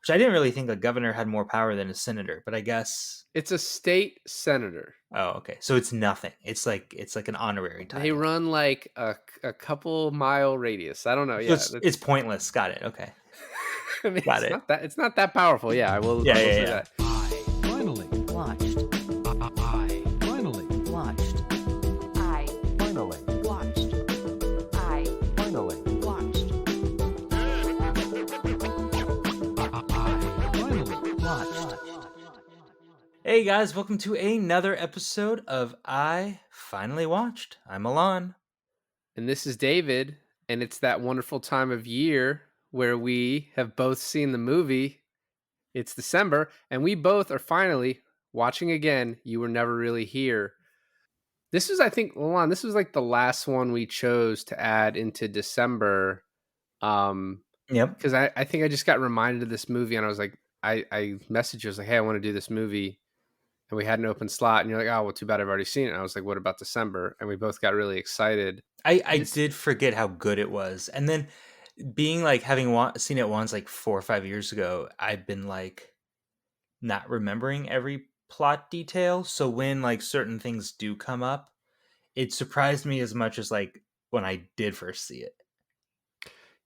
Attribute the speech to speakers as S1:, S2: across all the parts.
S1: which I didn't really think a governor had more power than a senator, but I guess
S2: It's a state senator.
S1: oh, okay. So it's nothing. It's like an honorary
S2: They
S1: title.
S2: run like a couple mile radius. I don't know.
S1: So
S2: Yeah,
S1: it's pointless. Got it. Okay.
S2: I mean,
S1: Got it.
S2: it's not that powerful. Yeah, I will
S1: Yeah,
S2: say
S1: yeah.
S2: that.
S3: I finally watched. I finally watched. I finally watched. I finally watched. I finally watched.
S1: Hey guys, welcome to another episode of I Finally Watched. I'm Alain.
S2: And this is David, and it's that wonderful time of year where we have both seen the movie. It's December, and we both are finally watching again You Were Never Really Here. This was, I think, Alain, this was like the last one we chose to add into December.
S1: Yep.
S2: Because I think I just got reminded of this movie, and I was like, I messaged you, I was like, hey, I want to do this movie. And we had an open slot, and you're like, oh, well, too bad I've already seen it. And I was like, what about December? And we both got really excited.
S1: I did forget how good it was. And then being like having seen it once like 4 or 5 years ago, I've been like not remembering every plot detail. So when like certain things do come up, it surprised me as much as like when I did first see it.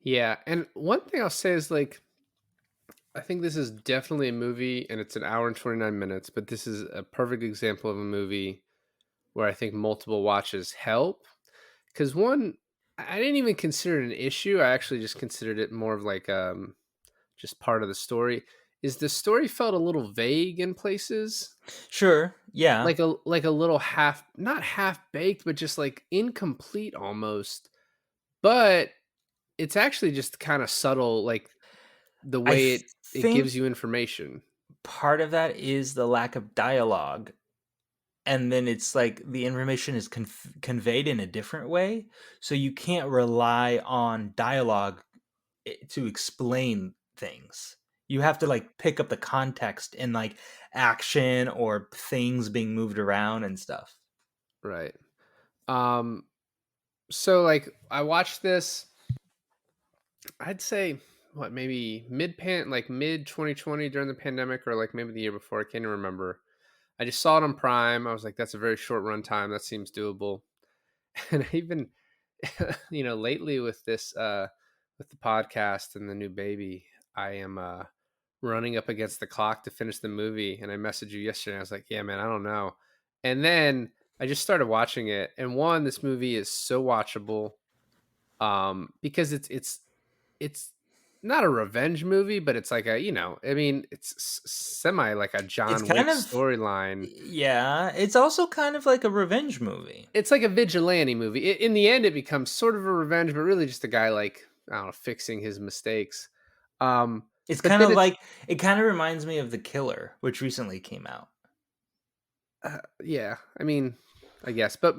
S2: Yeah, and one thing I'll say is like, I think this is definitely a movie, and it's an hour and 29 minutes, but this is a perfect example of a movie where I think multiple watches help. Because one, I didn't even consider it an issue. I actually just considered it more of like just part of the story. Is the story felt a little vague in places?
S1: Sure. Yeah.
S2: Like a little not half baked, but just like incomplete almost. But it's actually just kind of subtle, like the way it
S1: think
S2: gives you information.
S1: part of that is the lack of dialogue. And then it's like the information is conveyed in a different way. So you can't rely on dialogue to explain things. You have to like pick up the context in like action or things being moved around and stuff.
S2: Right. So like I watched this, I'd say what, maybe mid 2020 during the pandemic, or like maybe the year before. I can't even remember. I just saw it on Prime. I was like, that's a very short run time. That seems doable. And I even, lately with this, with the podcast and the new baby, I am running up against the clock to finish the movie. And I messaged you yesterday. I was like, yeah, man, I don't know. And then I just started watching it. And one, this movie is so watchable, because it's not a revenge movie, but it's like it's semi like a John Wick storyline.
S1: Yeah, it's also kind of like a revenge movie.
S2: It's like a vigilante movie. In the end, it becomes sort of a revenge, but really just a guy like, I don't know, fixing his mistakes.
S1: It's
S2: But
S1: kind
S2: then
S1: of like it kind of reminds me of The Killer, which recently came out.
S2: Yeah, I mean, I guess, but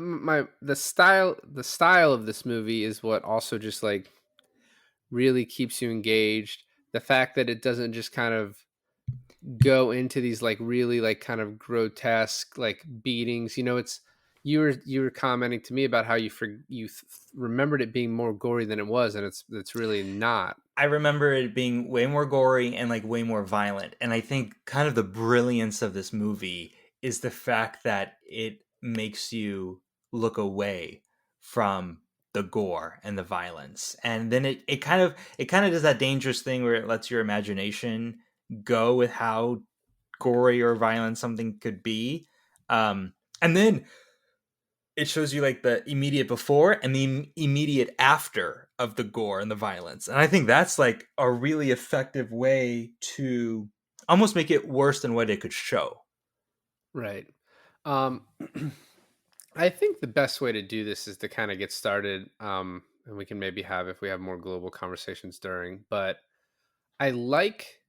S2: the style of this movie is what also just like really keeps you engaged. The fact that it doesn't just kind of go into these like really like kind of grotesque like beatings. It's you were commenting to me about how you remembered it being more gory than it was, and it's really not.
S1: I remember it being way more gory and like way more violent. And I think kind of the brilliance of this movie is the fact that it makes you look away from the gore and the violence. And then it kind of does that dangerous thing where it lets your imagination go with how gory or violent something could be. And then it shows you like the immediate before and the immediate after of the gore and the violence. And I think that's like a really effective way to almost make it worse than what it could show.
S2: Right. I think the best way to do this is to kind of get started. And we can maybe if we have more global conversations during, but I like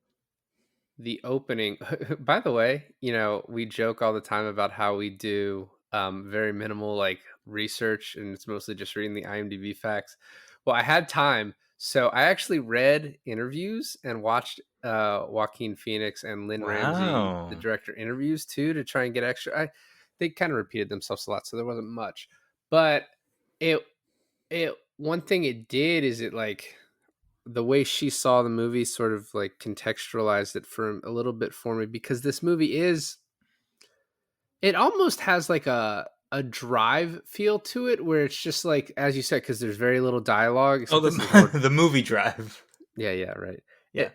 S2: the opening. By the way, we joke all the time about how we do very minimal like research, and it's mostly just reading the IMDb facts. Well, I had time, so I actually read interviews and watched Joaquin Phoenix and Lynn Ramsey, the director, interviews too, to try and get extra. They kind of repeated themselves a lot, so there wasn't much. But it one thing it did is it like the way she saw the movie sort of like contextualized it for a little bit for me, because this movie it almost has like a Drive feel to it, where it's just like, as you said, because there's very little dialogue,
S1: Oh,
S2: except this is more.
S1: the movie Drive.
S2: Yeah, right.
S1: Yeah.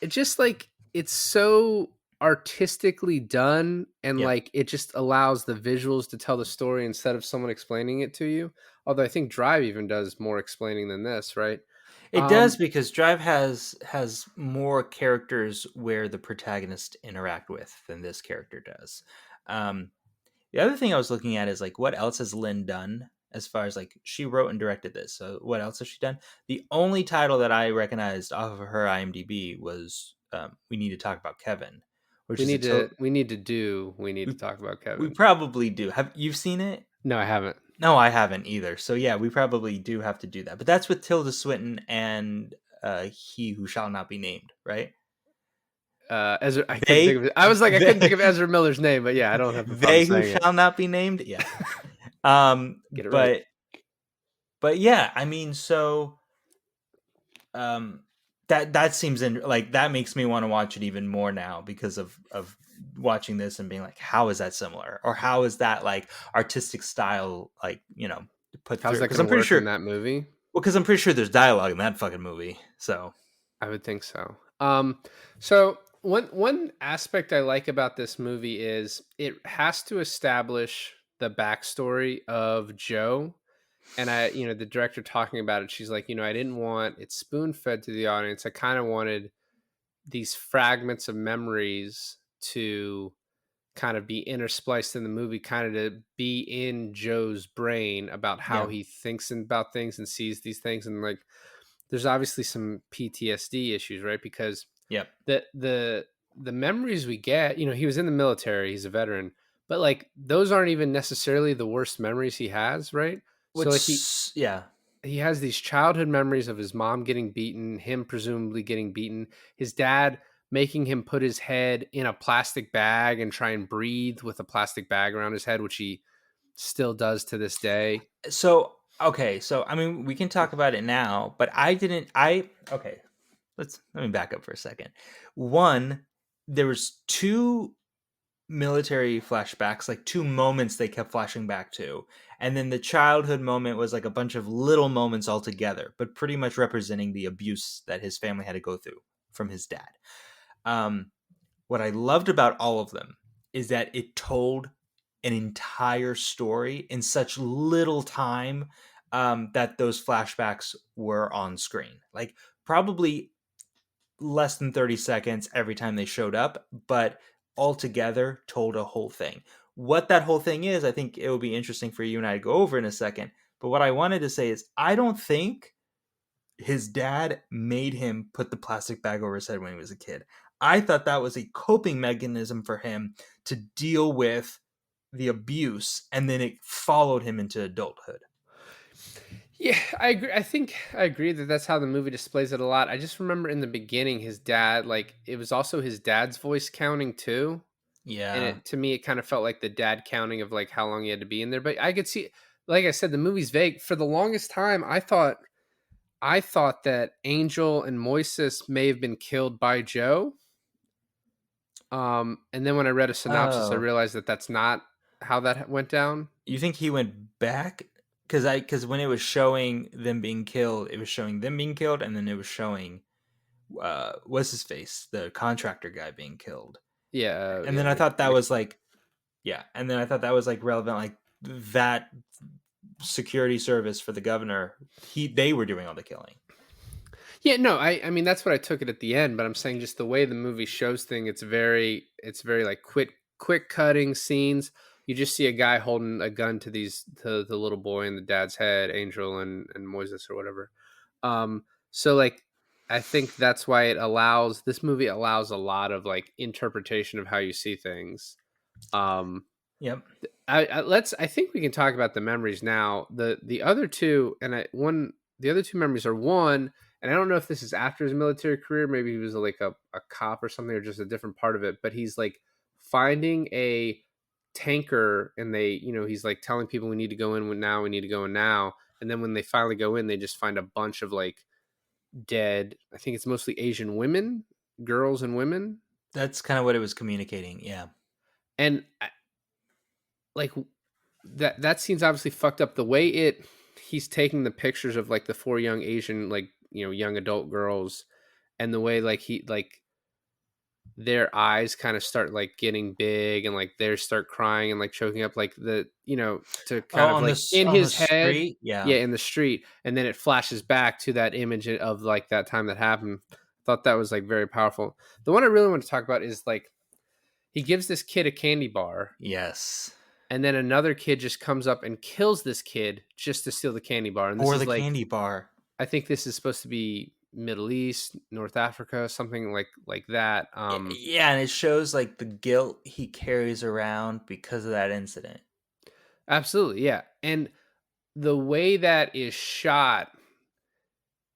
S2: It just like, it's so artistically done, and
S1: Yeah.
S2: like it just allows the visuals to tell the story instead of someone explaining it to you. Although I think Drive even does more explaining than this, right?
S1: It does, because Drive has more characters where the protagonist interact with than this character does. Um, the other thing I was looking at is like, what else has Lynn done as far as like, she wrote and directed this. So what else has she done? The only title that I recognized off of her IMDb was "We Need to Talk About Kevin," which
S2: We
S1: is a
S2: need to we need to talk about
S1: we
S2: Kevin.
S1: probably do. Have you seen it?
S2: No, I haven't.
S1: No, I haven't either. So yeah, we probably do have to do that. But that's with Tilda Swinton and He Who Shall Not Be Named, right?
S2: Ezra, I couldn't
S1: They
S2: think of it. I was like, I couldn't think
S1: they
S2: of Ezra Miller's name, but yeah, I don't have a problem
S1: they Who
S2: saying it.
S1: Shall Not Be Named. Yeah.
S2: Get it right.
S1: But yeah, I mean, so that seems like that makes me want to watch it even more now because of watching this and being like, how is that similar, or how is that like artistic style, like, put
S2: How's
S1: through?
S2: that
S1: Because
S2: going
S1: I'm
S2: to
S1: pretty
S2: work
S1: sure.
S2: in that movie?
S1: Well, because I'm pretty sure there's dialogue in that fucking movie. So
S2: I would think so. So one aspect I like about this movie is it has to establish the backstory of Joe. And the director talking about it, she's like, I didn't want it spoon fed to the audience. I kind of wanted these fragments of memories to kind of be interspliced in the movie, kind of to be in Joe's brain about how
S1: yeah,
S2: he thinks about things and sees these things. And like, there's obviously some PTSD issues, right? Because
S1: yep.
S2: the memories we get, he was in the military, he's a veteran, but like those aren't even necessarily the worst memories he has, right? So like
S1: Yeah,
S2: he has these childhood memories of his mom getting beaten, him presumably getting beaten, his dad making him put his head in a plastic bag and try and breathe with a plastic bag around his head, which he still does to this day.
S1: So okay, so I mean, we can talk about it now, but okay, let me back up for a second. One, there was two military flashbacks, like two moments they kept flashing back to, and then the childhood moment was like a bunch of little moments all together, but pretty much representing the abuse that his family had to go through from his dad. What I loved about all of them is that it told an entire story in such little time, that those flashbacks were on screen. Like, probably less than 30 seconds every time they showed up, but altogether told a whole thing. What that whole thing is, I think it will be interesting for you and I to go over in a second. But what I wanted to say is, I don't think his dad made him put the plastic bag over his head when he was a kid. I thought that was a coping mechanism for him to deal with the abuse, and then it followed him into adulthood.
S2: Yeah, I agree. I think I agree that that's how the movie displays it a lot. I just remember in the beginning, his dad, like, it was also his dad's voice counting too.
S1: Yeah.
S2: To me, it kind of felt like the dad counting of like how long he had to be in there. But I could see, like I said, the movie's vague. For the longest time, I thought that Angel and Moises may have been killed by Joe. And then when I read a synopsis, I realized that that's not how that went down.
S1: You think he went back? Because when it was showing them being killed, it was showing them being killed, and then it was showing what's his face, the contractor guy, being killed.
S2: Yeah,
S1: and then I thought that was like, yeah, and then I thought that was like relevant, like that security service for the governor. They were doing all the killing.
S2: Yeah, no, I mean that's what I took it at the end, but I'm saying just the way the movie shows things, it's very like quick cutting scenes. You just see a guy holding a gun to the little boy and the dad's head, Angel and Moises or whatever. So like I think that's why this movie allows a lot of like interpretation of how you see things.
S1: Yep.
S2: I think we can talk about the memories now. The other two, the other two memories are one, and I don't know if this is after his military career, maybe he was like a cop or something, or just a different part of it, but he's like finding a tanker, and he's like telling people we need to go in now, and then when they finally go in, they just find a bunch of like dead. I think it's mostly Asian women, girls and women.
S1: That's kind of what it was communicating. Yeah.
S2: And like that scene's obviously fucked up. The way he's taking the pictures of like the 4 young Asian, like, you know, young adult girls, and the way like he like their eyes kind of start like getting big and like they start crying and like choking up, like the, you know, to
S1: Oh,
S2: kind of like in
S1: on the
S2: his head.
S1: street. Yeah.
S2: Yeah, in the street. And then it flashes back to that image of like that time that happened. Thought that was like very powerful. The one I really want to talk about is like he gives this kid a candy bar,
S1: Yes.
S2: and then another kid just comes up and kills this kid just to steal the candy bar. And this
S1: Or
S2: is
S1: the
S2: like,
S1: candy bar.
S2: I think this is supposed to be Middle East, North Africa, something like that.
S1: Yeah, and it shows like the guilt he carries around because of that incident.
S2: Absolutely, yeah. And the way that is shot,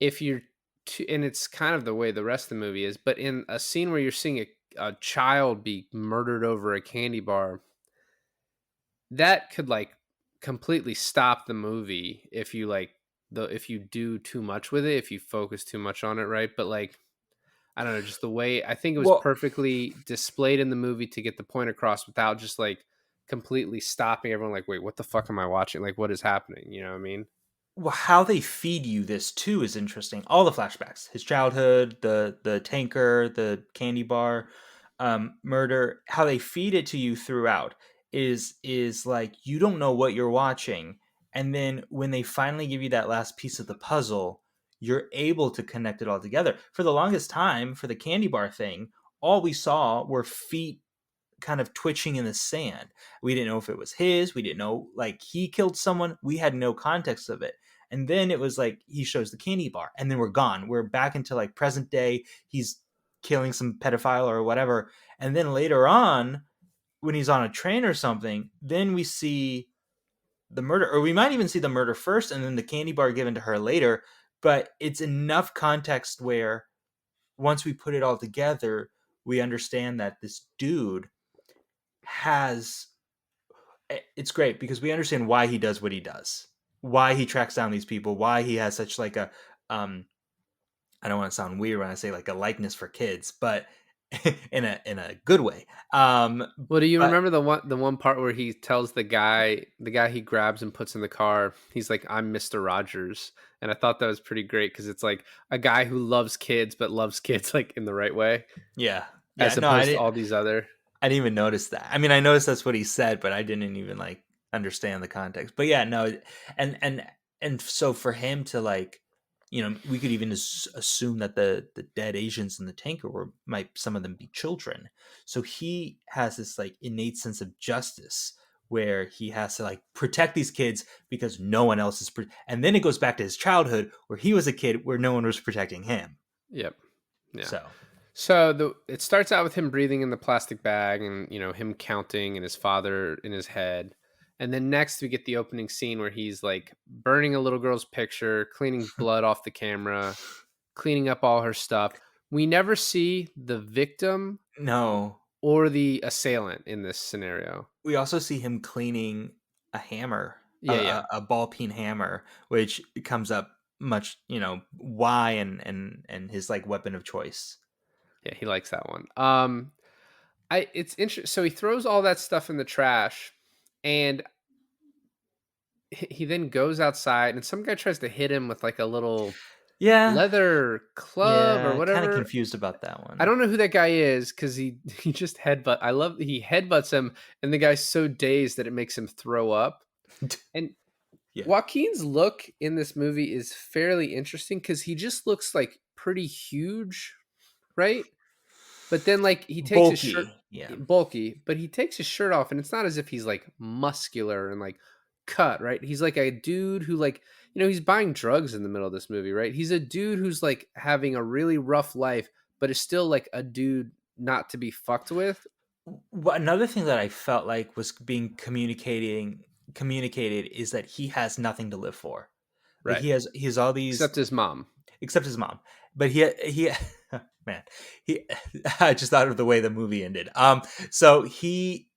S2: if you're and it's kind of the way the rest of the movie is, but in a scene where you're seeing a child be murdered over a candy bar, that could like completely stop the movie if you like if you do too much with it, if you focus too much on it, right? But like, I don't know, just the way I think it was
S1: Well,
S2: perfectly displayed in the movie to get the point across without just like completely stopping everyone, like, wait, what the fuck am I watching? Like, what is happening? You know what I mean?
S1: well, how they feed you this too is interesting. All the flashbacks, his childhood, the tanker, the candy bar, murder, how they feed it to you throughout is like you don't know what you're watching, and then when they finally give you that last piece of the puzzle, you're able to connect it all together. For the longest time, for the candy bar thing, all we saw were feet kind of twitching in the sand. We didn't know if it was his. We didn't know, like, he killed someone. We had no context of it. And then it was like he shows the candy bar, and then we're gone. We're back into like present day. He's killing some pedophile or whatever. And then later on, when he's on a train or something, then we see the murder, or we might even see the murder first and then the candy bar given to her later. But it's enough context where once we put it all together, we understand that this dude has, it's great because we understand why he does what he does, why he tracks down these people, why he has such like a I don't want to sound weird when I say like a likeness for kids, but in a good way.
S2: Well, do you
S1: But
S2: remember the one part where he tells the guy he grabs and puts in the car, he's like, I'm Mr. Rogers. And I thought that was pretty great because it's like a guy who loves kids, but loves kids like in the right way,
S1: yeah,
S2: as
S1: no,
S2: opposed to all these other.
S1: I didn't even notice that. I mean, I noticed that's what he said, but I didn't even like understand the context. But yeah, no, and so for him to like, you know, we could even assume that the dead Asians in the tanker might some of them be children. So he has this like innate sense of justice where he has to like protect these kids because no one else is. And then it goes back to his childhood where he was a kid where no one was protecting him.
S2: Yep. Yeah.
S1: So
S2: It starts out with him breathing in the plastic bag and, you know, him counting and his father in his head. And then next we get the opening scene where he's like burning a little girl's picture, cleaning blood off the camera, cleaning up all her stuff. We never see the victim
S1: no,
S2: or the assailant in this scenario.
S1: we also see him cleaning a hammer,
S2: Yeah.
S1: a ball peen hammer, which comes up much, you know, why and his like weapon of choice.
S2: Yeah, he likes that one. It's interesting. So he throws all that stuff in the trash, and he then goes outside, and some guy tries to hit him with like a little
S1: Yeah,
S2: leather club or whatever.
S1: Kind of confused about that one.
S2: I don't know who that guy is because he just headbutt. I love he headbutts him, and the guy's so dazed that it makes him throw up. And
S1: Yeah.
S2: Joaquin's look in this movie is fairly interesting because he just looks like pretty huge, right? But then like he takes his shirt, bulky, but he takes his shirt off, and it's not as if he's like muscular and like cut, right? He's like a dude who like, you know, he's buying drugs in the middle of this movie, right? He's a dude who's like having a really rough life, but is still like a dude not to be fucked with.
S1: Well, another thing that I felt like was being communicated is that he has nothing to live for. Like
S2: Right.
S1: he has all these
S2: Except his mom.
S1: But he man, I just thought of the way the movie ended. So he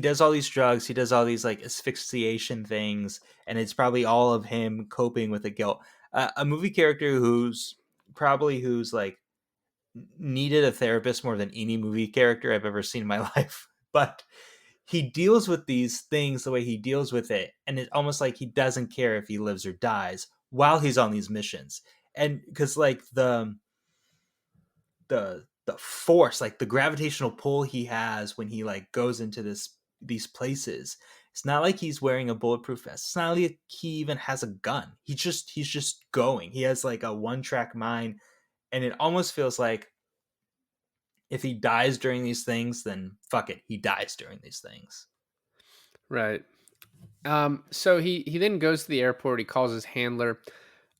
S1: does all these drugs, he does all these like asphyxiation things, and it's probably all of him coping with the guilt. A movie character who's probably who's like needed a therapist more than any movie character I've ever seen in my life. But he deals with these things the way he deals with it, and it's almost like he doesn't care if he lives or dies while he's on these missions. And because like the force, like the gravitational pull he has when he like goes into these places, it's not like he's wearing a bulletproof vest. It's not like he even has a gun. He's just going. He has like a one-track mind, and it almost feels like if he dies during these things, then fuck it, he dies during these things.
S2: Right. So he then goes to the airport. He calls his handler.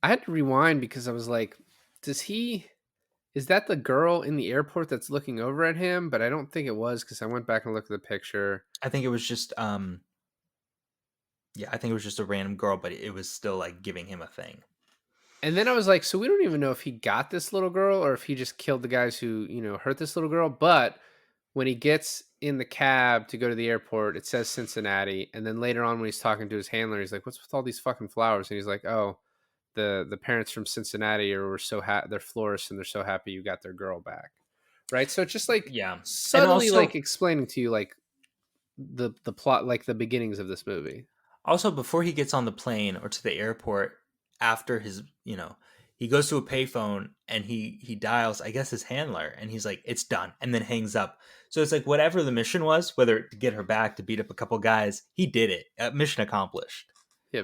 S2: I had to rewind because I was like, is that the girl in the airport that's looking over at him? But I don't think it was, because I went back and looked at the picture.
S1: I think it was just yeah, I think it was just a random girl, but it was still like giving him a thing.
S2: And then I was like, so we don't even know if he got this little girl or if he just killed the guys who, hurt this little girl. But when he gets in the cab to go to the airport, it says Cincinnati. And then later on when he's talking to his handler, he's like, what's with all these fucking flowers? And he's like, oh, the parents from Cincinnati were so they're florists and they're so happy you got their girl back. Right. So it's just like
S1: Yeah.
S2: subtly
S1: also,
S2: like explaining to you like the plot, like the beginnings of this movie.
S1: Also, before he gets on the plane or to the airport, after his, he goes to a payphone and he dials, I guess, his handler, and he's like, it's done, and then hangs up. So it's like whatever the mission was, whether to get her back, to beat up a couple guys, he did it. Mission accomplished.
S2: Yeah,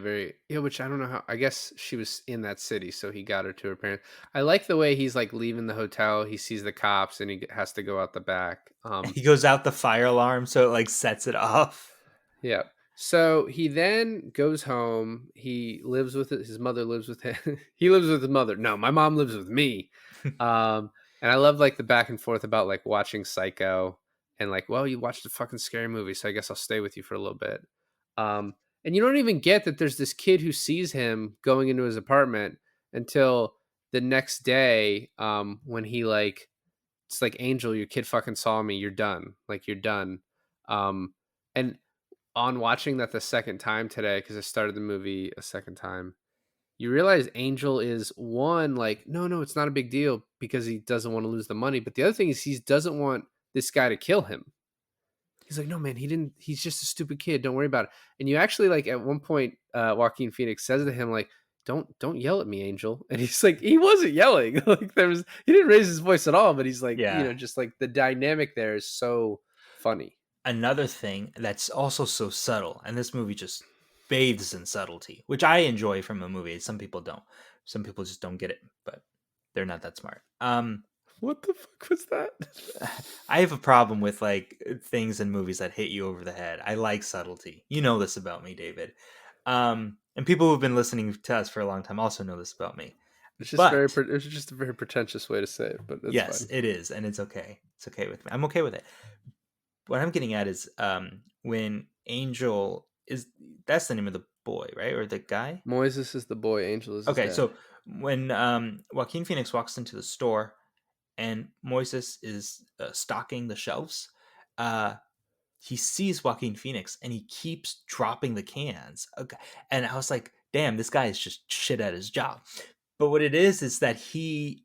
S2: which I don't know how. I guess she was in that city, so he got her to her parents. I like the way he's like leaving the hotel. He sees the cops and he has to go out the back.
S1: He goes out the fire alarm, so it like sets it off.
S2: Yeah. So he then goes home. He lives with his mother. Lives with him. He lives with his mother. No, my mom lives with me. And I love like the back and forth about like watching Psycho and like, well, you watched a fucking scary movie, so I guess I'll stay with you for a little bit. And you don't even get that there's this kid who sees him going into his apartment until the next day, when he like, it's like, Angel, your kid fucking saw me. You're done. Like, you're done. And on watching that the second time today, because I started the movie a second time, you realize Angel is one, like, no, it's not a big deal because he doesn't want to lose the money. But the other thing is he doesn't want this guy to kill him. He's like, no, man, he's just a stupid kid. Don't worry about it. And you actually, like, at one point, Joaquin Phoenix says to him, like, don't yell at me, Angel. And he's like, he wasn't yelling. Like, he didn't raise his voice at all, but he's like, just like the dynamic there is so funny.
S1: Another thing that's also so subtle, and this movie just bathes in subtlety, which I enjoy from a movie. Some people don't. Some people just don't get it, but they're not that smart.
S2: What the fuck was that?
S1: I have a problem with like things in movies that hit you over the head. I like subtlety. You know this about me, David. And people who've been listening to us for a long time also know this about me.
S2: It's just a very pretentious way to say it, but it's
S1: yes,
S2: fine.
S1: It is, and it's okay. It's okay with me. I'm okay with it. What I'm getting at is when Angel that's the name of the boy, right? Or the guy?
S2: Moises is the boy, Angel is his dad.
S1: So when Joaquin Phoenix walks into the store and Moises is stocking the shelves, he sees Joaquin Phoenix and he keeps dropping the cans. Okay. And I was like, damn, this guy is just shit at his job. But what it is that he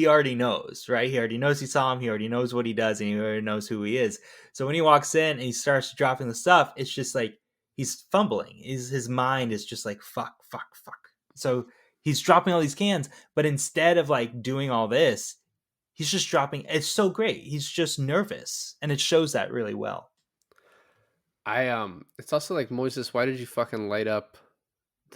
S1: already knows, right? He already knows he saw him. He already knows what he does, and he already knows who he is. So when he walks in and he starts dropping the stuff, it's just like he's fumbling. His mind is just like, fuck. So he's dropping all these cans, but instead of like doing all this, he's just dropping. It's so great. He's just nervous, and it shows that really well.
S2: It's also like, Moises, why did you fucking light up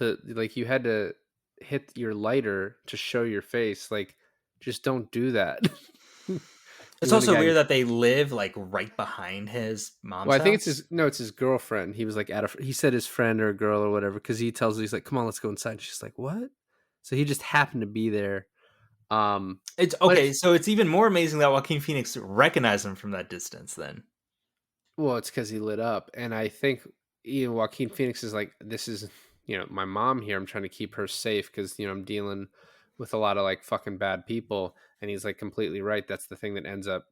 S2: you had to hit your lighter to show your face? Like, just don't do that.
S1: It's also weird that they live like right behind his mom's house.
S2: I think it's his girlfriend. He was like he said his friend or girl or whatever, because he tells her, he's like, come on, let's go inside. She's like, what? So he just happened to be there.
S1: It's okay. So it's even more amazing that Joaquin Phoenix recognized him from that distance then.
S2: Well, it's because he lit up. And I think Joaquin Phoenix is like, this is, my mom here. I'm trying to keep her safe because, I'm dealing with a lot of like fucking bad people. And he's like completely right. That's the thing that ends up,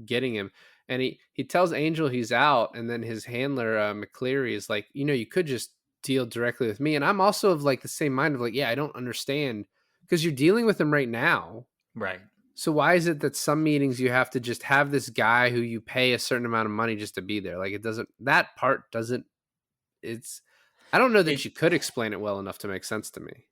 S2: getting him. And he tells Angel he's out. And then his handler, McCleary, is like, you could just deal directly with me. And I'm also of like the same mind of like, yeah, I don't understand because you're dealing with him right now.
S1: Right.
S2: So why is it that some meetings you have to just have this guy who you pay a certain amount of money just to be there? Like, it doesn't, that part doesn't, it's, I don't know that you could explain it well enough to make sense to me.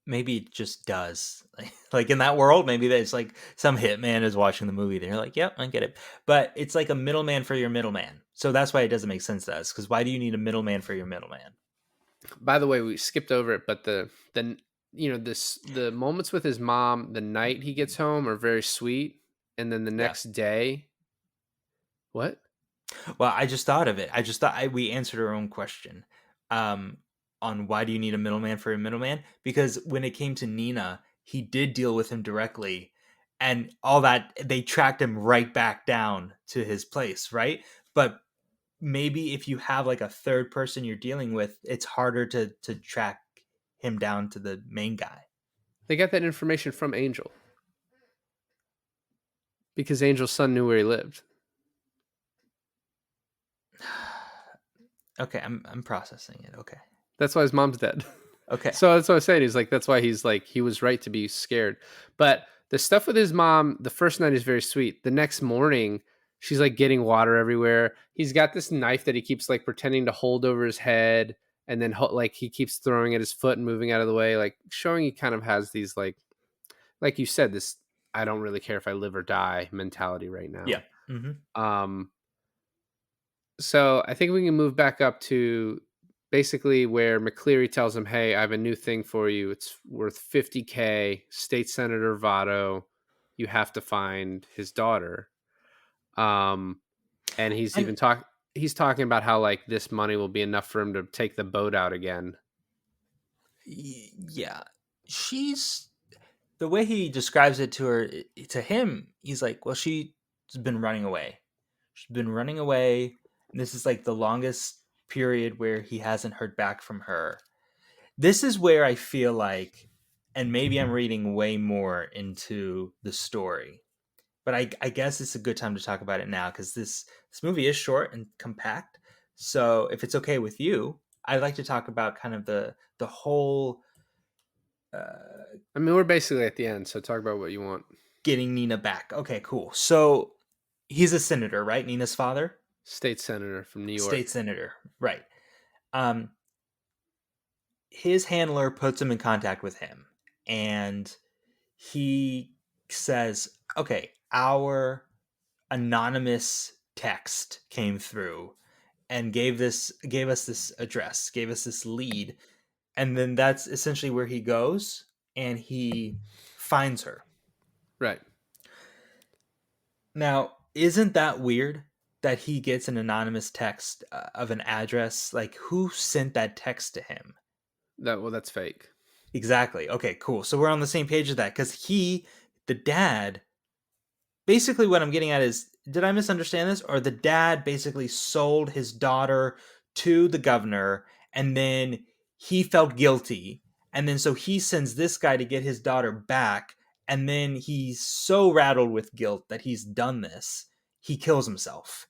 S1: Maybe it just does. Like in that world, maybe there's like some hitman is watching the movie. They're like, yep, I get it. But it's like a middleman for your middleman. So that's why it doesn't make sense to us. Because why do you need a middleman for your middleman?
S2: By the way, we skipped over it, but the the moments with his mom the night he gets home are very sweet, and then the next day, what?
S1: Well, I just thought of it. I just thought we answered our own question on why do you need a middleman for a middleman? Because when it came to Nina, he did deal with him directly, and all that they tracked him right back down to his place, right? But maybe if you have like a third person you're dealing with, it's harder to track him down to the main guy.
S2: They got that information from Angel because Angel's son knew where he lived.
S1: Okay, I'm processing it. Okay.
S2: That's why his mom's dead.
S1: Okay.
S2: So that's what I was saying. He's like, that's why he's like, he was right to be scared. But the stuff with his mom, the first night is very sweet. The next morning, she's like getting water everywhere. He's got this knife that he keeps like pretending to hold over his head. And then like he keeps throwing at his foot and moving out of the way, like showing he kind of has these like you said, this I don't really care if I live or die mentality right now.
S1: Yeah. Mm-hmm.
S2: So I think we can move back up to basically where McCleary tells him, hey, I have a new thing for you. It's worth $50K. State Senator Votto, you have to find his daughter. And he's even talking about how like this money will be enough for him to take the boat out again.
S1: Yeah. She's the way he describes it to him, he's like, well, she's been running away. She's been running away. And this is like the longest period where he hasn't heard back from her. This is where I feel like, and maybe I'm reading way more into the story, but I guess it's a good time to talk about it now because this movie is short and compact. So if it's okay with you, I'd like to talk about kind of the whole.
S2: I mean, we're basically at the end, so talk about what you want.
S1: Getting Nina back. Okay, cool. So he's a senator, right? Nina's father?
S2: State senator from New York.
S1: State senator, right. His handler puts him in contact with him, and he says, okay, our anonymous text came through and gave us this address, gave us this lead, and then that's essentially where he goes and he finds her.
S2: Right.
S1: Now, isn't that weird that he gets an anonymous text of an address? Like, who sent that text to him?
S2: That's fake.
S1: Exactly. Okay, cool. So we're on the same page with that because the dad, basically what I'm getting at is, did I misunderstand this? Or the dad basically sold his daughter to the governor and then he felt guilty. And then so he sends this guy to get his daughter back. And then he's so rattled with guilt that he's done this. He kills himself.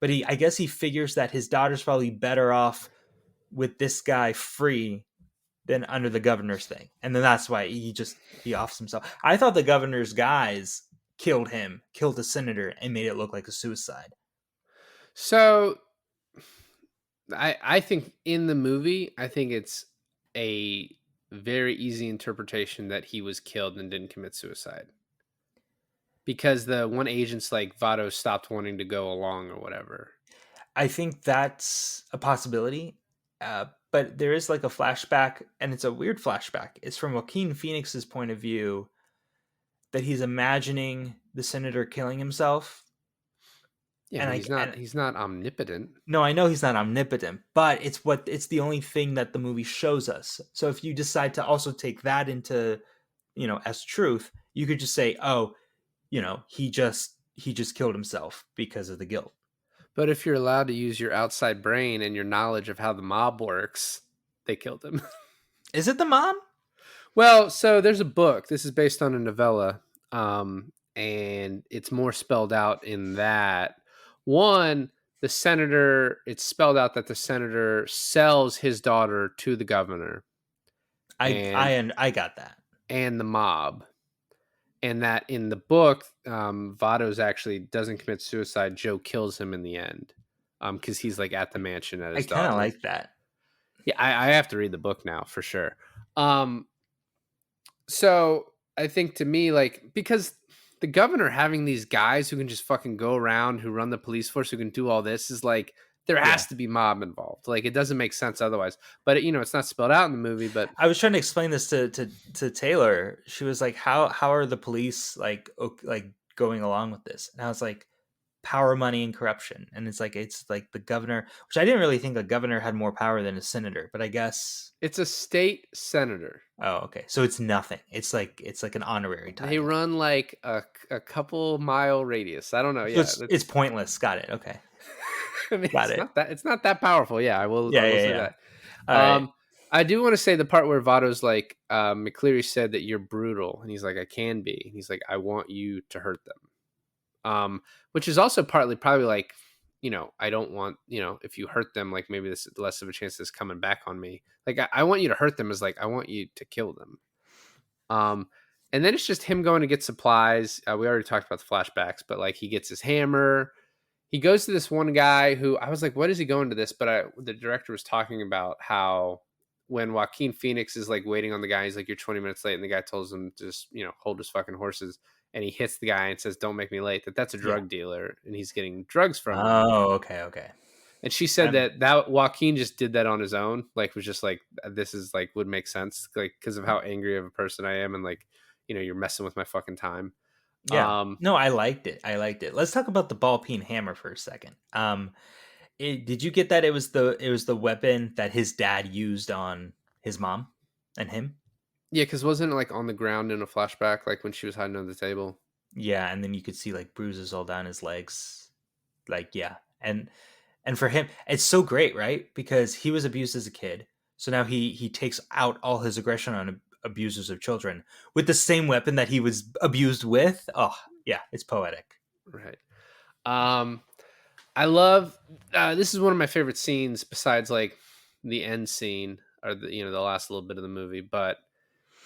S1: But I guess he figures that his daughter's probably better off with this guy free than under the governor's thing. And then that's why he offs himself. I thought the governor's guys killed the senator, and made it look like a suicide.
S2: So I think in the movie, I think it's a very easy interpretation that he was killed and didn't commit suicide. Because the one agent's like, Votto stopped wanting to go along or whatever.
S1: I think that's a possibility. But there is like a flashback, and it's a weird flashback. It's from Joaquin Phoenix's point of view that he's imagining the senator killing himself.
S2: Yeah, and he's not omnipotent.
S1: No, I know he's not omnipotent, but it's the only thing that the movie shows us. So if you decide to also take that into, as truth, you could just say, oh, he just killed himself because of the guilt.
S2: But if you're allowed to use your outside brain and your knowledge of how the mob works, they killed him.
S1: Is it the mom?
S2: Well, so there's a book. This is based on a novella, and it's more spelled out in that. One, the senator, it's spelled out that the senator sells his daughter to the governor.
S1: I got that.
S2: and the mob. And that in the book, Vados actually doesn't commit suicide. Joe kills him in the end because he's like at the mansion at
S1: I
S2: his
S1: kind of
S2: daughter.
S1: like that.
S2: Yeah, I have to read the book now for sure. So I think to me, like, because the governor having these guys who can just fucking go around, who run the police force, who can do all this, is like there
S1: Yeah.
S2: has to be mob involved. Like it doesn't make sense otherwise. But it's not spelled out in the movie. But
S1: I was trying to explain this to Taylor. She was like, "How are the police like going along with this?" And I was like, "Power, money, and corruption." And it's like the governor, which I didn't really think the governor had more power than a senator, but I guess
S2: it's a state senator.
S1: oh, okay. So it's nothing. It's like an honorary title.
S2: They run like a couple mile radius. I don't know.
S1: So
S2: Yeah,
S1: it's pointless. Got it. Okay.
S2: I mean,
S1: Got it.
S2: it's not that powerful. Yeah, I will say that.
S1: All right.
S2: I do want to say the part where Vado's like, McCleary said that you're brutal, and he's like, I can be. And he's like, I want you to hurt them. Which is also partly probably like, I don't want, if you hurt them, like maybe this is less of a chance of this coming back on me. Like I want you to hurt them is like I want you to kill them. And then it's just him going to get supplies. We already talked about the flashbacks, but like he gets his hammer. He goes to this one guy who I was like, what is he going to this? But the director was talking about how when Joaquin Phoenix is like waiting on the guy, he's like, you're 20 minutes late. And the guy tells him to just, hold his fucking horses. And he hits the guy and says, don't make me late. That's a drug dealer. And he's getting drugs from him.
S1: Oh, okay.
S2: And she said that Joaquin just did that on his own. Like was just like, this is like, would make sense. Like, because of how angry of a person I am. And like, you're messing with my fucking time.
S1: Yeah. No, I liked it. Let's talk about the ball peen hammer for a second. Did you get that it was the weapon that his dad used on his mom and him?
S2: Yeah, because wasn't it like on the ground in a flashback, like when she was hiding under the table?
S1: Yeah, and then you could see like bruises all down his legs. Like, yeah. And for him, it's so great, right? Because he was abused as a kid. So now he takes out all his aggression on abusers of children with the same weapon that he was abused with. Oh, yeah, it's poetic.
S2: Right. I love this is one of my favorite scenes besides like the end scene or the last little bit of the movie, but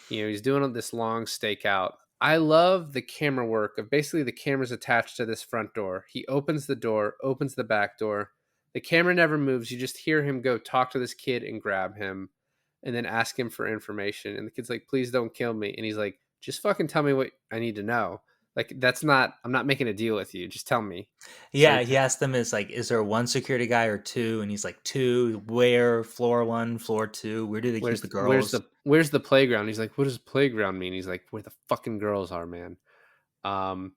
S2: he's doing this long stakeout. I love the camera work of basically the camera's attached to this front door. He opens the door, opens the back door. The camera never moves. You just hear him go talk to this kid and grab him and then ask him for information. And the kid's like, please don't kill me. And he's like, just fucking tell me what I need to know. Like, I'm not making a deal with you. Just tell me.
S1: Yeah,
S2: So,
S1: he asked them, is like, is there one security guy or two? And he's like, two. Where? Floor 1, floor 2. Where do they keep the girls?
S2: Where's the playground? He's like, what does playground mean? He's like, where the fucking girls are, man. And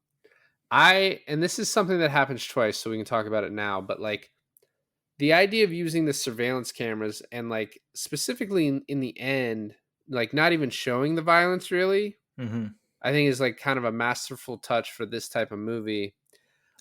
S2: this is something that happens twice, so we can talk about it now. But like, the idea of using the surveillance cameras and like specifically in the end, like not even showing the violence really, I think is like kind of a masterful touch for this type of movie.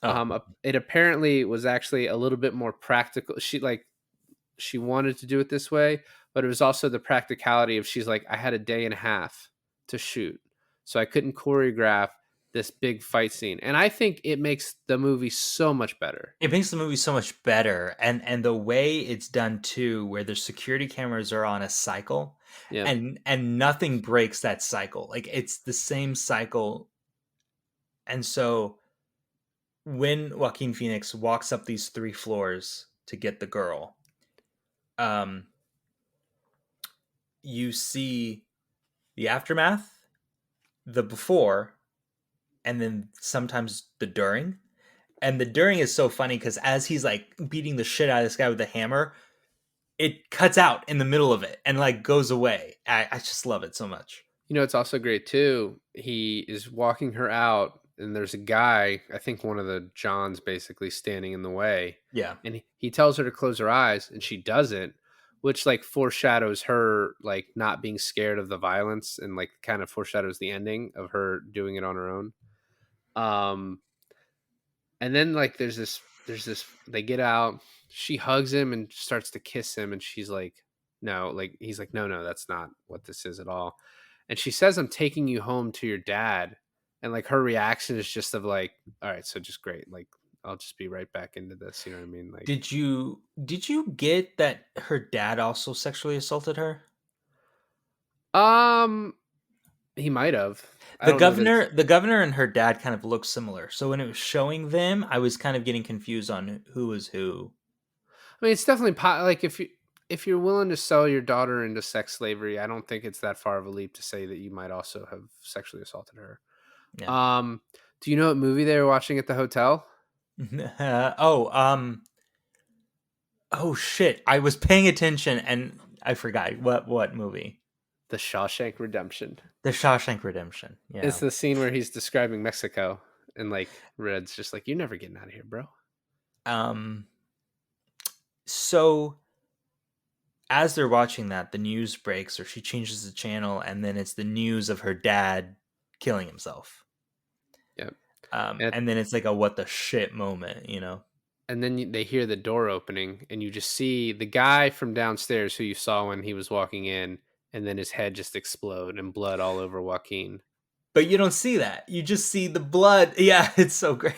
S2: It apparently was actually a little bit more practical. She wanted to do it this way, but it was also the practicality of she's like, I had a day and a half to shoot, so I couldn't choreograph this big fight scene. And I think it makes the movie so much better.
S1: It makes the movie so much better. And the way it's done too, where the security cameras are on a cycle and nothing breaks that cycle. Like it's the same cycle. And so when Joaquin Phoenix walks up these 3 floors to get the girl, you see the aftermath, the before, and then sometimes the during. And the during is so funny because as he's like beating the shit out of this guy with the hammer, it cuts out in the middle of it and like goes away. I just love it so much.
S2: It's also great too. He is walking her out and there's a guy, I think one of the Johns basically standing in the way.
S1: Yeah.
S2: And he tells her to close her eyes and she doesn't, which like foreshadows her like not being scared of the violence and like kind of foreshadows the ending of her doing it on her own. And then like there's this they get out, she hugs him and starts to kiss him and she's like, no, like he's like, no, that's not what this is at all. And she says, I'm taking you home to your dad. And like her reaction is just of like, all right, so just great. Like I'll just be right back into this. You know what I mean? Like,
S1: did you get that her dad also sexually assaulted her?
S2: He might have. I
S1: The
S2: don't know that it's...
S1: governor and her dad kind of look similar. So when it was showing them, I was kind of getting confused on who was who.
S2: I mean, it's definitely like if you're willing to sell your daughter into sex slavery, I don't think it's that far of a leap to say that you might also have sexually assaulted her.
S1: Yeah.
S2: Do you know what movie they were watching at the hotel?
S1: Oh shit! I was paying attention and I forgot what movie.
S2: The Shawshank Redemption.
S1: The Shawshank Redemption. Yeah.
S2: It's the scene where he's describing Mexico, and like Red's just like, "You're never getting out of here, bro."
S1: So as they're watching that, the news breaks, or she changes the channel, and then it's the news of her dad killing himself.
S2: Yep.
S1: And then it's like a what the shit moment, you know?
S2: And then they hear the door opening, and you just see the guy from downstairs who you saw when he was walking in, and then his head just explode and blood all over Joaquin.
S1: But you don't see that. You just see the blood. Yeah, it's so great.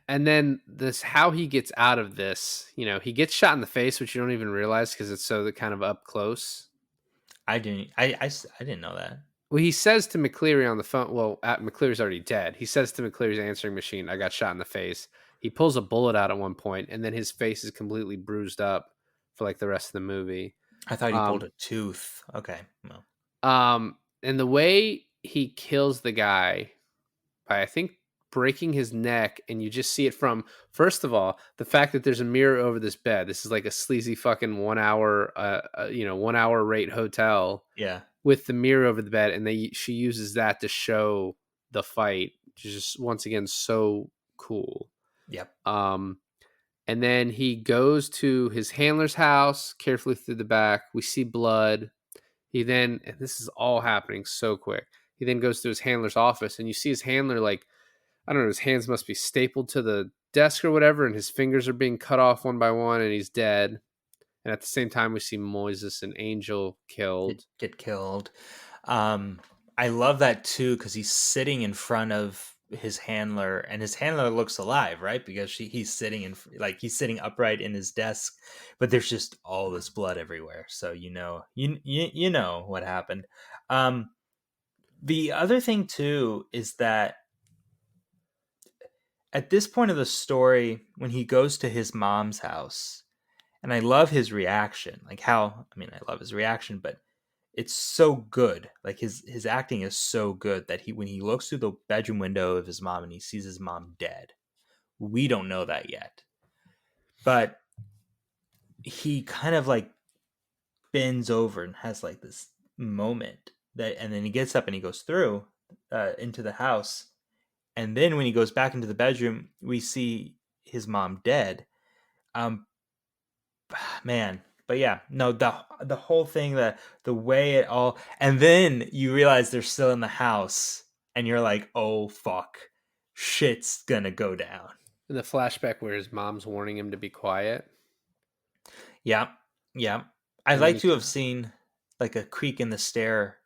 S2: And then this, how he gets out of this, you know, he gets shot in the face, which you don't even realize because it's so kind of up close.
S1: I didn't know that.
S2: Well, he says to McCleary on the phone, McCleary's already dead. He says to McCleary's answering machine, "I got shot in the face." He pulls a bullet out at one point, and then his face is completely bruised up for like the rest of the movie.
S1: I thought he pulled a tooth. Okay. No.
S2: And the way he kills the guy by, I think, breaking his neck, and you just see it from, first of all, the fact that there's a mirror over this bed. This is like a sleazy fucking 1 hour, 1 hour rate hotel.
S1: Yeah.
S2: With the mirror over the bed, and she uses that to show the fight. Just once again, so cool.
S1: Yep.
S2: And then he goes to his handler's house, carefully through the back. We see blood. He then, and this is all happening so quick, he then goes to his handler's office, and you see his handler, like, I don't know, his hands must be stapled to the desk or whatever, and his fingers are being cut off one by one, and he's dead. And at the same time, we see Moises and Angel killed.
S1: Get killed. I love that too, because he's sitting in front of his handler, and his handler looks alive, right? Because he's sitting he's sitting upright in his desk, but there's just all this blood everywhere. So you know what happened. The other thing too is that at this point of the story, when he goes to his mom's house, and I love his reaction, I love his reaction, but it's so good. Like his acting is so good that when he looks through the bedroom window of his mom and he sees his mom dead, we don't know that yet, but he kind of like bends over and has like this moment and then he gets up and he goes through into the house. And then when he goes back into the bedroom, we see his mom dead. Man, but yeah, no, the whole thing, the way it all, and then you realize they're still in the house, and you're like, oh fuck, shit's gonna go down.
S2: In the flashback where his mom's warning him to be quiet.
S1: Yeah. I'd like to have seen like a creak in the stair.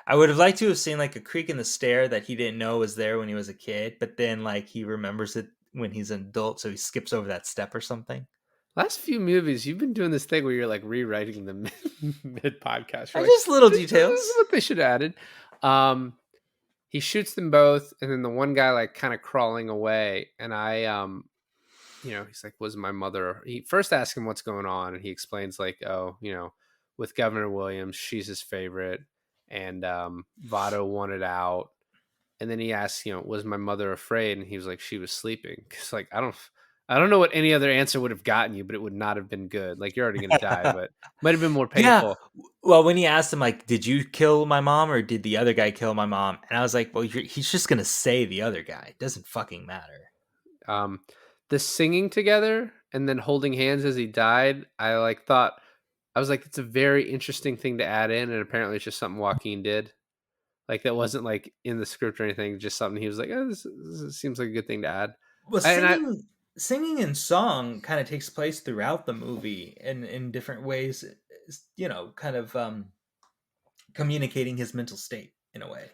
S1: I would have liked to have seen like a creak in the stair that he didn't know was there when he was a kid, but then like he remembers it when he's an adult, so he skips over that step or something.
S2: Last few movies, you've been doing this thing where you're like rewriting the mid podcast. Like,
S1: just little details.
S2: This is what they should have added. He shoots them both, and then the one guy like kind of crawling away, and he's like, "Was my mother?" He first asks him what's going on, and he explains like, "Oh, with Governor Williams, she's his favorite, and Votto wanted out." And then he asks, "Was my mother afraid?" And he was like, "She was sleeping." Because like, I don't know what any other answer would have gotten you, but it would not have been good. Like, you're already going to die, but might have been more painful.
S1: Yeah. Well, when he asked him, like, did you kill my mom or did the other guy kill my mom? And I was like, well, he's just going to say the other guy. It doesn't fucking matter.
S2: The singing together and then holding hands as he died, I was like, it's a very interesting thing to add in. And apparently it's just something Joaquin did. Like, that wasn't like in the script or anything, just something he was like, oh, this seems like a good thing to add.
S1: Well, singing and song kind of takes place throughout the movie and in different ways, kind of communicating his mental state in a way.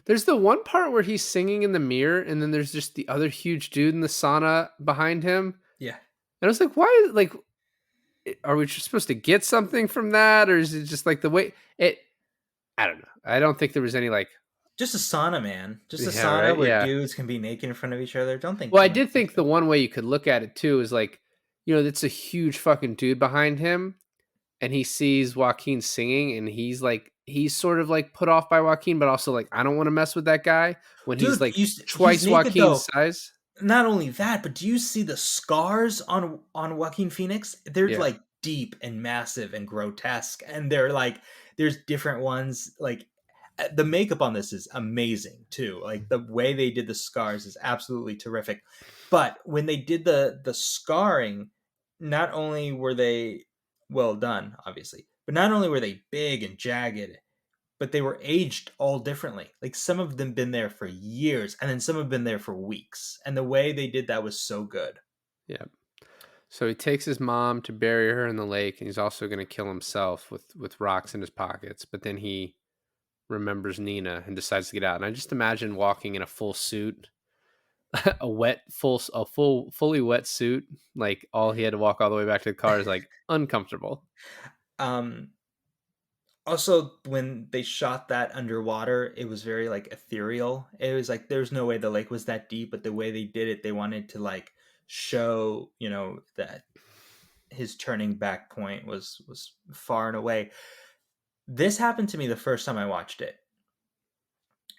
S2: There's the one part where he's singing in the mirror, and then there's just the other huge dude in the sauna behind him.
S1: Yeah.
S2: And I was like, why, like, are we just supposed to get something from that? Or is it just like the way I don't know. I don't think there was any like.
S1: Just a sauna, man. Just a
S2: Yeah,
S1: sauna
S2: right?
S1: where
S2: Yeah.
S1: dudes can be naked in front of each other. Don't think
S2: Well,
S1: too
S2: I
S1: much
S2: did think
S1: into
S2: the
S1: it.
S2: one way you could look at it too is like, it's a huge fucking dude behind him, and he sees Joaquin singing, and he's sort of like put off by Joaquin, but also like I don't want to mess with that guy when he's
S1: Dude,
S2: like
S1: he's
S2: twice
S1: naked
S2: Joaquin's
S1: though.
S2: size.
S1: Not only that, but do you see the scars on Joaquin Phoenix? They're
S2: Yeah,
S1: like deep and massive and grotesque, and they're like there's different ones. Like the makeup on this is amazing too. Like the way they did the scars is absolutely terrific. But when they did the scarring, not only were they well done, obviously, but not only were they big and jagged, but they were aged all differently. Like some of them been there for years, and then some have been there for weeks. And the way they did that was so good.
S2: yeah. So he takes his mom to bury her in the lake, and he's also going to kill himself with rocks in his pockets. But then he remembers Nina and decides to get out. And I just imagine walking in a full suit, fully wet suit. Like all he had to walk all the way back to the car is like uncomfortable.
S1: Um, Also, when they shot that underwater, it was very like ethereal. It was like there's no way the lake was that deep, but the way they did it, they wanted to like show, that his turning back point was far and away. This happened to me the first time I watched it,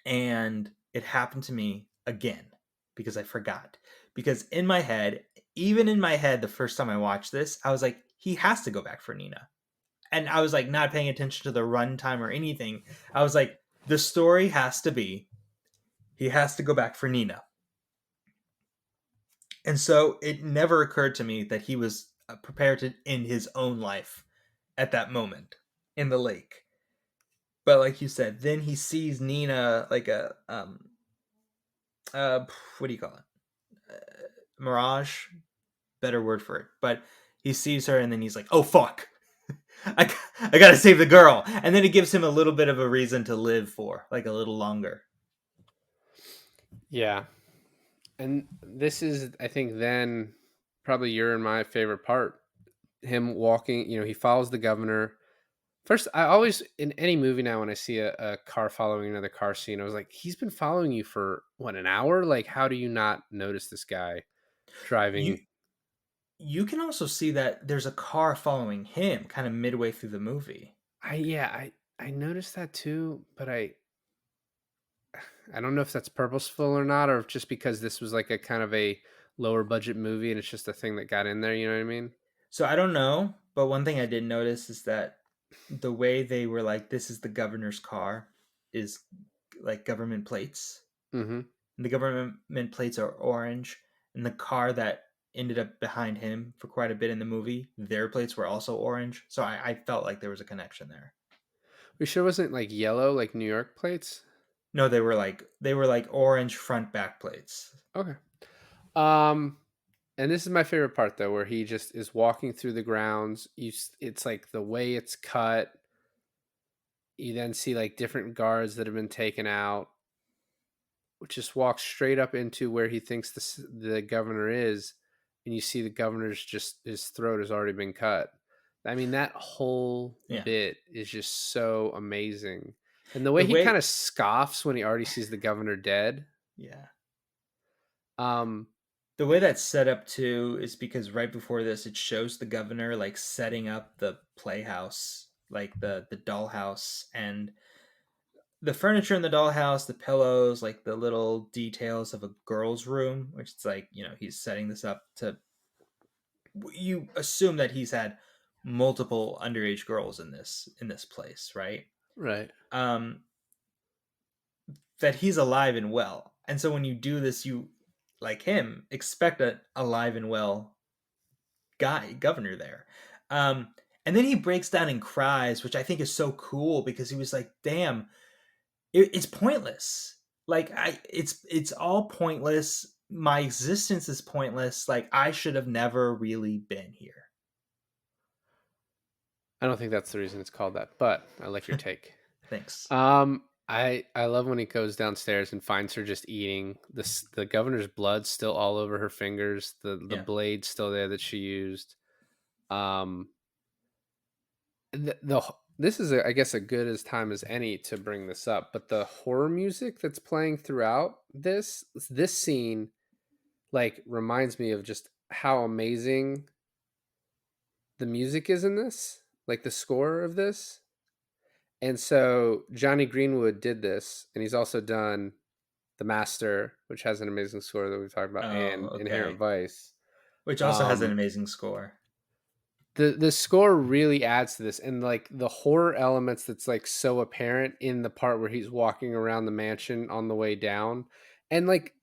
S1: and it happened to me again because I forgot. Because in my head, even in my head, the first time I watched this, I was like, he has to go back for Nina. And I was like not paying attention to the runtime or anything. I was like, the story has to be he has to go back for Nina. And so it never occurred to me that he was prepared to end his own life at that moment in the lake. But like you said, then he sees Nina like a what do you call it? Mirage, better word for it. But he sees her and then he's like, "Oh fuck." I gotta save the girl. And then it gives him a little bit of a reason to live for, like a little longer.
S2: Yeah. And this is, I think, then probably your and my favorite part. Him walking, he follows the governor. First, I always, in any movie now, when I see a car following another car scene, I was like, he's been following you for, what, an hour? Like, how do you not notice this guy
S1: You
S2: driving?
S1: you can also see that there's a car following him kind of midway through the movie.
S2: I noticed that too, but I don't know if that's purposeful or not, or if just because this was like a kind of a lower budget movie and it's just a thing that got in there, you know what I mean?
S1: So I don't know, but one thing I did notice is that the way they were like, this is the governor's car, is like government plates.
S2: Mm-hmm.
S1: And the government plates are orange, and the car that ended up behind him for quite a bit in the movie, their plates were also orange. So I felt like there was a connection there.
S2: We sure wasn't like yellow, like New York plates?
S1: No, they were like orange front back plates.
S2: Okay. Um, and this is my favorite part though, where he just is walking through the grounds. It's like the way it's cut. You then see like different guards that have been taken out, which just walks straight up into where he thinks the governor is, and you see the governor's just his throat has already been cut. I mean, that whole
S1: Yeah.
S2: bit is just so amazing, and the way
S1: The
S2: he
S1: way
S2: kind of scoffs when he already sees the governor dead.
S1: Yeah.
S2: Um,
S1: The way that's set up too is because right before this it shows the governor like setting up the playhouse, like the dollhouse, and the furniture in the dollhouse, the pillows, like the little details of a girl's room, which it's like, he's setting this up to, you assume that he's had multiple underage girls in this place, right?
S2: right.
S1: Um that he's alive and well. And so when you do this, you, like him, expect a alive and well governor there. And then he breaks down and cries, which I think is so cool because he was like, damn, it's pointless. Like it's all pointless. My existence is pointless. Like I should have never really been here.
S2: I don't think that's the reason it's called that, but I like your take.
S1: Thanks.
S2: I love when he goes downstairs and finds her just eating the governor's blood still all over her fingers, the
S1: Yeah.
S2: blade still there that she used. The this is, I guess, a good as time as any to bring this up. But the horror music that's playing throughout this scene, like, reminds me of just how amazing the music is in this, like the score of this. And so Johnny Greenwood did this, and he's also done The Master, which has an amazing score that we've talked about,
S1: Oh,
S2: and Inherent
S1: okay.
S2: Vice.
S1: Which also has an
S2: Um,
S1: amazing score.
S2: the score really adds to this, and like the horror elements that's like so apparent in the part where he's walking around the mansion on the way down, and like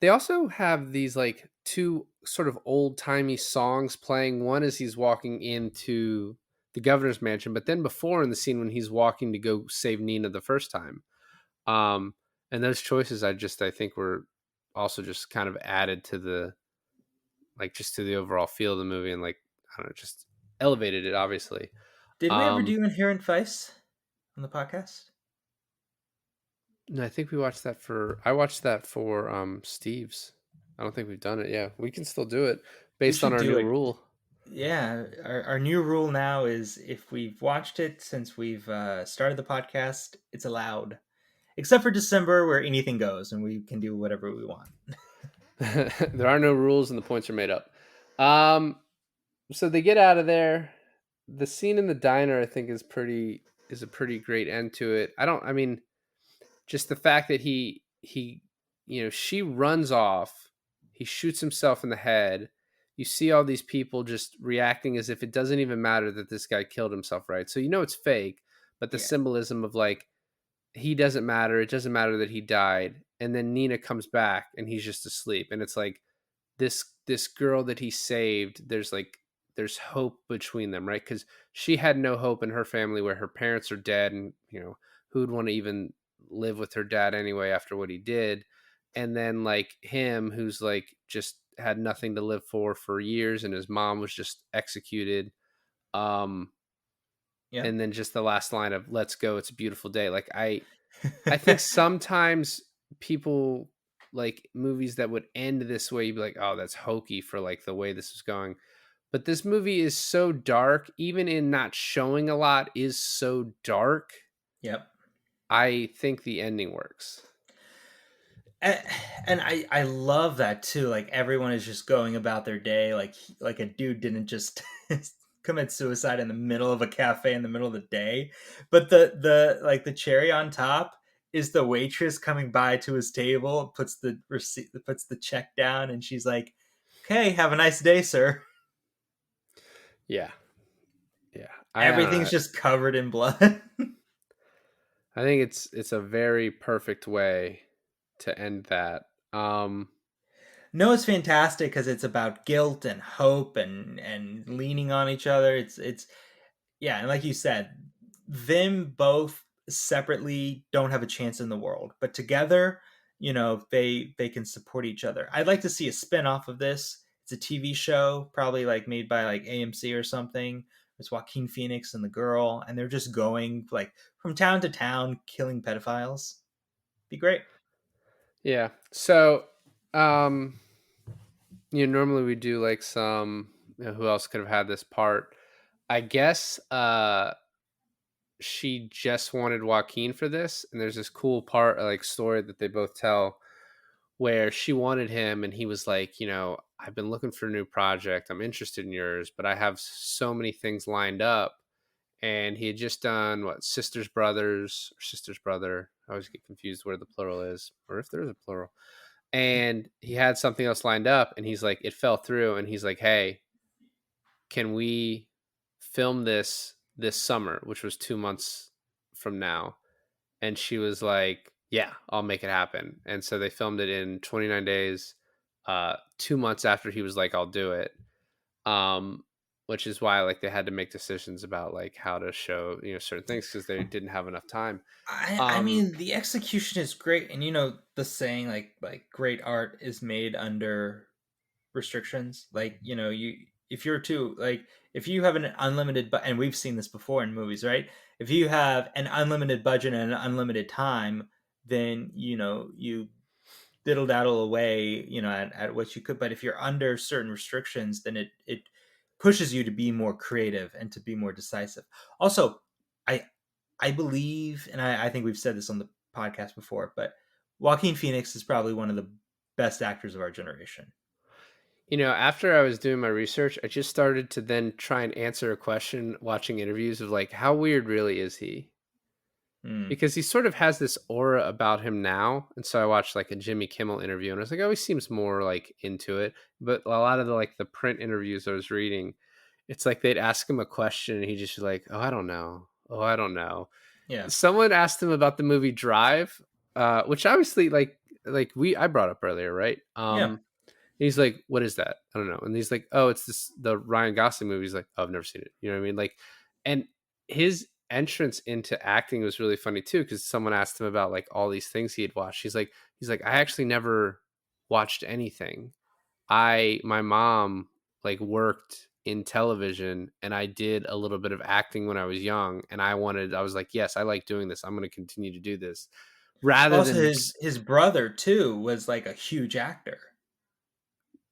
S2: they also have these like two sort of old timey songs playing. One as he's walking into the governor's mansion, but then before in the scene when he's walking to go save Nina the first time. Um, and those choices, I think were also just kind of added to the like just to the overall feel of the movie, and like I don't know, just elevated it obviously.
S1: Did we ever
S2: Um,
S1: do Inherent Vice on the podcast?
S2: no, I watched that for Steve's. I don't think we've done it. Yeah, we can still do it
S1: We
S2: based on
S1: should
S2: our
S1: do
S2: new
S1: it.
S2: rule.
S1: Yeah, our new rule now is if we've watched it since we've started the podcast, it's allowed. Except for December, where anything goes and we can do whatever we want.
S2: There are no rules and the points are made up. Um, so they get out of there. The scene in the diner, I think, is a pretty great end to it. I mean, just the fact that she runs off, he shoots himself in the head. You see all these people just reacting as if it doesn't even matter that this guy killed himself, right? So you know it's fake, but the
S1: Yeah.
S2: symbolism of like he doesn't matter, it doesn't matter that he died, and then Nina comes back and he's just asleep, and it's like this girl that he saved, there's hope between them, right? Because she had no hope in her family where her parents are dead, and who would want to even live with her dad anyway after what he did. And then like him, who's like just had nothing to live for years, and his mom was just executed. um
S1: Yeah.
S2: and then just the last line of "Let's go, it's a beautiful day." Like I think sometimes people like movies that would end this way, you'd be like, oh, that's hokey for like the way this is going. But this movie is so dark, even in not showing a lot, is so dark.
S1: Yep.
S2: I think the ending works.
S1: And I love that too. Like everyone is just going about their day. Like a dude didn't just commit suicide in the middle of a cafe in the middle of the day. But the like the cherry on top is the waitress coming by to his table, puts the receipt, puts the check down, and she's like, "Okay, have a nice day, sir."
S2: Yeah. Yeah. I don't
S1: Everything's
S2: know.
S1: just covered in blood.
S2: I think it's a very perfect way to end that.
S1: No, it's fantastic because it's about guilt and hope and leaning on each other. It's yeah, and like you said, them both separately don't have a chance in the world, but together, they can support each other. I'd like to see a spin-off of this. It's a TV show, probably like made by like AMC or something. It's Joaquin Phoenix and the girl, and they're just going like from town to town killing pedophiles. Be great.
S2: Yeah. So, um, normally we do like some, who else could have had this part? I guess she just wanted Joaquin for this, and there's this cool part, like story that they both tell, where she wanted him, and he was like, I've been looking for a new project. I'm interested in yours, but I have so many things lined up. And he had just done what, Sisters Brothers or Sisters Brother. I always get confused where the plural is, or if there is a plural. And he had something else lined up, and he's like, it fell through, and he's like, hey, can we film this summer, which was 2 months from now? And she was like, yeah, I'll make it happen. And so they filmed it in 29 days, 2 months after he was like, I'll do it. um which is why like they had to make decisions about like how to show certain things, because they didn't have enough time.
S1: I
S2: um
S1: mean the execution is great, and the saying like great art is made under restrictions. Like you if you're to like if you have an unlimited and we've seen this before in movies, right? If you have an unlimited budget and an unlimited time, then you diddle daddle away at what you could. But if you're under certain restrictions, then it pushes you to be more creative and to be more decisive. Also, I believe, and I think we've said this on the podcast before, but Joaquin Phoenix is probably one of the best actors of our generation.
S2: You know, after I was doing my research, I just started to then try and answer a question watching interviews of like, how weird really is he? Because he sort of has this aura about him now. And so I watched like a Jimmy Kimmel interview and I was like, oh, he seems more like into it. But a lot of the print interviews I was reading, it's like they'd ask him a question and he just like, oh, I don't know. Oh, I don't know.
S1: Yeah.
S2: Someone asked him about the movie Drive, which obviously I brought up earlier, right?
S1: Yeah.
S2: He's like, what is that? I don't know. And he's like, oh, it's the Ryan Gosling movie. He's like, oh, I've never seen it. You know what I mean? Like, and his entrance into acting was really funny too, because someone asked him about like all these things he had watched. He's like, I actually never watched anything. My mom like worked in television and I did a little bit of acting when I was young. And I was like, yes, I like doing this. I'm going to continue to do this. Rather
S1: Also,
S2: than
S1: his brother too was like a huge actor.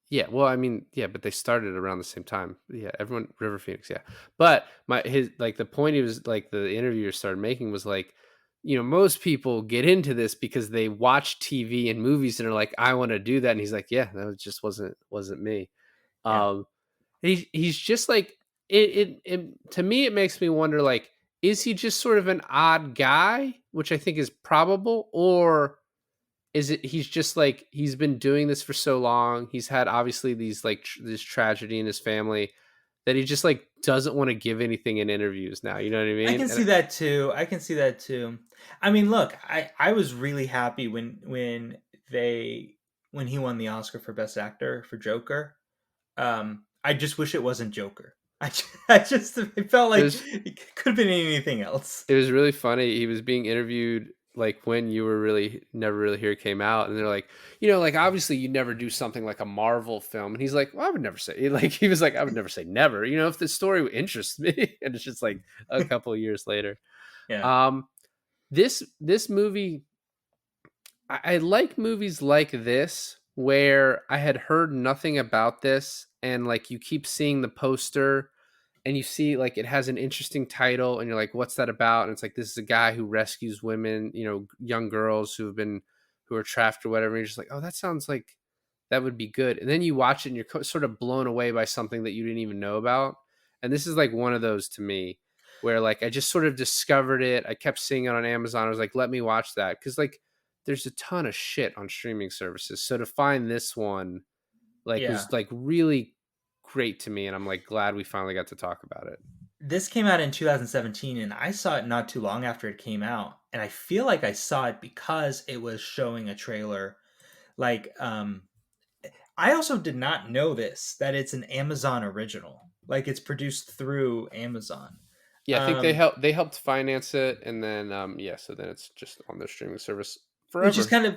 S2: Yeah, well, I mean, yeah, but they started around the same time. Yeah, everyone, River Phoenix, yeah. But the point he was like the interviewer started making was like, you know, most people get into this because they watch TV and movies and are like, I want to do that. And he's like, yeah, that just wasn't me.
S1: Yeah.
S2: He's just like it to me, it makes me wonder, like, is he just sort of an odd guy, which I think is probable, or is it he's just like he's been doing this for so long, he's had obviously these like this tragedy in his family that he just like doesn't want to give anything in interviews now, you know what I mean?
S1: I can see that too. I mean, look, I was really happy when he won the Oscar for Best Actor for Joker. I just wish it wasn't Joker. It felt like it could have been anything else.
S2: It was really funny. He was being interviewed like when You Were Never Really Here came out, and they're like, you know, like obviously you never do something like a Marvel film, and he's like, well, I would never say, like, he was like, I would never say never, you know, if the story interests me. And it's just like a couple of years later.
S1: Yeah.
S2: This movie, I like movies like this where I had heard nothing about this, and like you keep seeing the poster and you see like it has an interesting title and you're like, what's that about? And it's like, this is a guy who rescues women, you know, young girls who are trafficked or whatever. And you're just like, oh, that sounds like that would be good. And then you watch it and you're sort of blown away by something that you didn't even know about. And this is like one of those to me where like I just sort of discovered it. I kept seeing it on Amazon. I was like, let me watch that. Cause like there's a ton of shit on streaming services. So to find this one was like really great to me, and I'm like glad we finally got to talk about it.
S1: This came out in 2017 and I saw it not too long after it came out, and I feel like I saw it because it was showing a trailer. Like I also did not know that it's an Amazon original. Like it's produced through Amazon.
S2: Yeah, I think they helped finance it, and then so then it's just on their streaming service forever.
S1: Which is kind of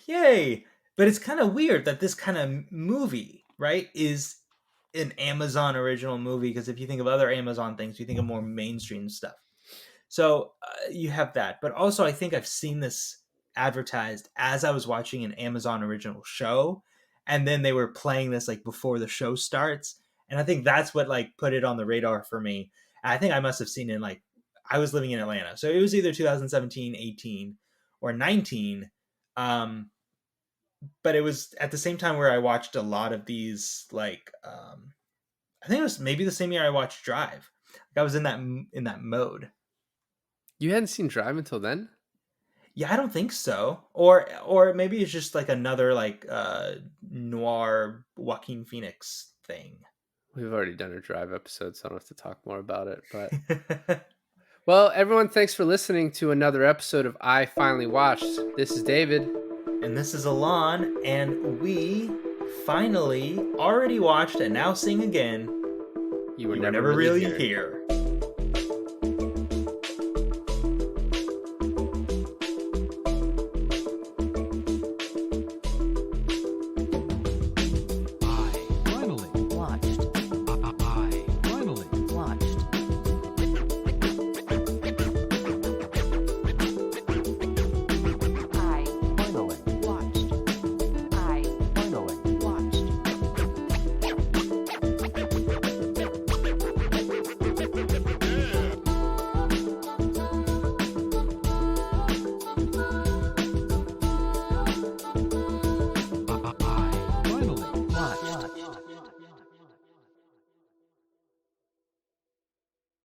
S1: yay, but it's kind of weird that this kind of movie, right, is an Amazon original movie, because if you think of other Amazon things, you think of more mainstream stuff. So you have that, but also I think I've seen this advertised as I was watching an Amazon original show, and then they were playing this like before the show starts, and I think that's what like put it on the radar for me. And I think I must have seen it like I was living in Atlanta, so it was either 2017, 18, or 19. But it was at the same time where I watched a lot of these, like, I think it was maybe the same year I watched Drive. Like I was in that mode.
S2: You hadn't seen Drive until then?
S1: Yeah, I don't think so. Or maybe it's just like another like noir Joaquin Phoenix thing.
S2: We've already done a Drive episode, so I don't have to talk more about it. But well, everyone, thanks for listening to another episode of I Finally Watched. This is David.
S1: And this is Alain, and we finally already watched and now sing again.
S2: You Were Never Really Here.
S3: watched.